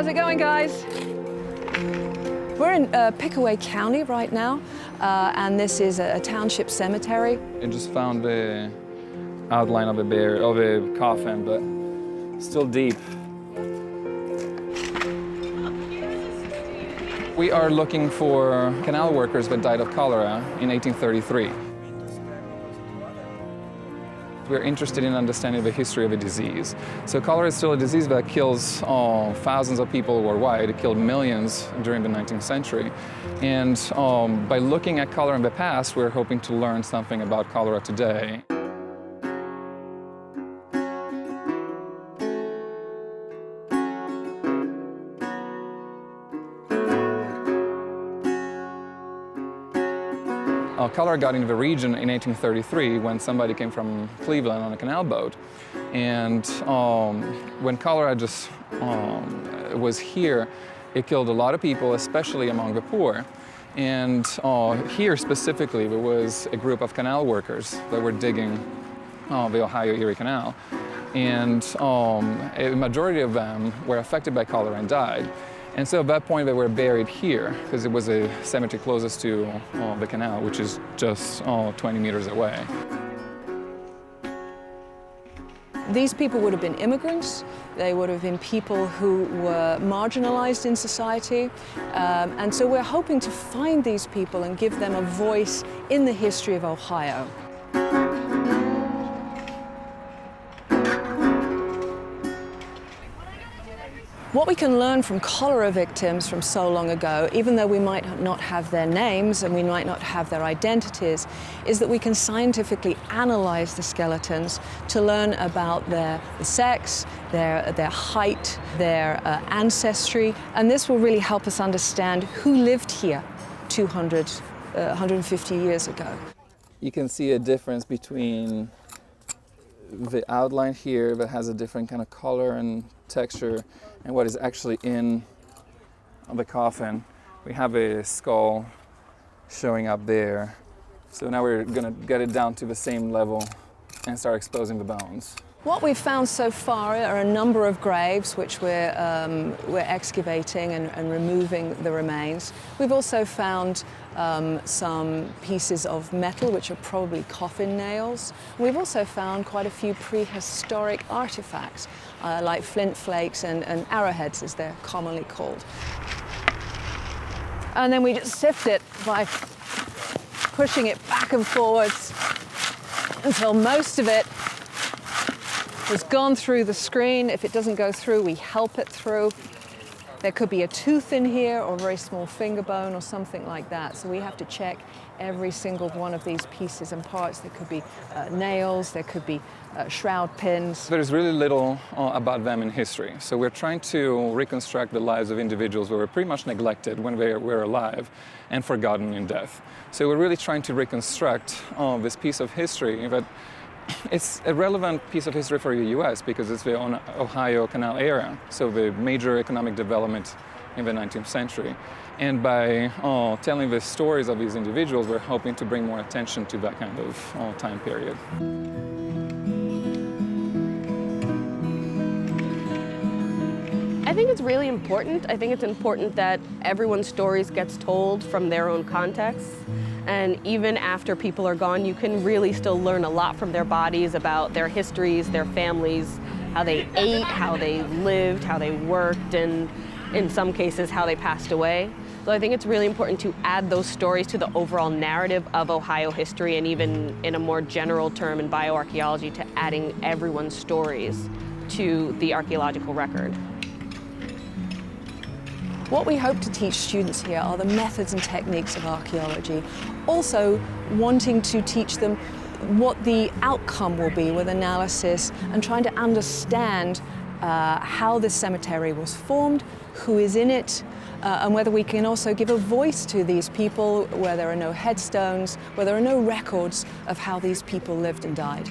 How's it going, guys? We're in Pickaway County right now, and this is a township cemetery. I just found the outline of a coffin, but still deep. We are looking for canal workers that died of cholera in 1833. We're interested in understanding the history of a disease. So cholera is still a disease that kills thousands of people worldwide. It killed millions during the 19th century. And by looking at cholera in the past, we're hoping to learn something about cholera today. Cholera got into the region in 1833 when somebody came from Cleveland on a canal boat. And when cholera just was here, it killed a lot of people, especially among the poor. And here specifically, there was a group of canal workers that were digging the Ohio Erie Canal. And a majority of them were affected by cholera and died. And so at that point, they were buried here because it was a cemetery closest to the canal, which is just 20 meters away. These people would have been immigrants. They would have been people who were marginalized in society. And so we're hoping to find these people and give them a voice in the history of Ohio. What we can learn from cholera victims from so long ago, even though we might not have their names and we might not have their identities, is that we can scientifically analyze the skeletons to learn about their sex, their height, their ancestry, and this will really help us understand who lived here 150 years ago. You can see a difference between the outline here that has a different kind of color and texture and what is actually in the coffin. We have a skull showing up there. So now we're gonna get it down to the same level and start exposing the bones. What we've found so far are a number of graves which we're excavating and removing the remains. We've also found some pieces of metal which are probably coffin nails. We've also found quite a few prehistoric artifacts like flint flakes and arrowheads, as they're commonly called. And then we just sift it by pushing it back and forwards until most of it has gone through the screen. If it doesn't go through, we help it through. There could be a tooth in here or a very small finger bone or something like that. So we have to check every single one of these pieces and parts. There could be nails, there could be shroud pins. There's really little about them in history. So we're trying to reconstruct the lives of individuals who were pretty much neglected when they were alive and forgotten in death. So we're really trying to reconstruct this piece of history that it's a relevant piece of history for the U.S. because it's the Ohio Canal era, so the major economic development in the 19th century. And by telling the stories of these individuals, we're hoping to bring more attention to that kind of time period. I think it's really important. I think it's important that everyone's stories gets told from their own context. And even after people are gone, you can really still learn a lot from their bodies about their histories, their families, how they ate, how they lived, how they worked, and in some cases, how they passed away. So I think it's really important to add those stories to the overall narrative of Ohio history, and even in a more general term in bioarchaeology, to adding everyone's stories to the archaeological record. What we hope to teach students here are the methods and techniques of archaeology, also wanting to teach them what the outcome will be with analysis and trying to understand how this cemetery was formed, who is in it, and whether we can also give a voice to these people where there are no headstones, where there are no records of how these people lived and died.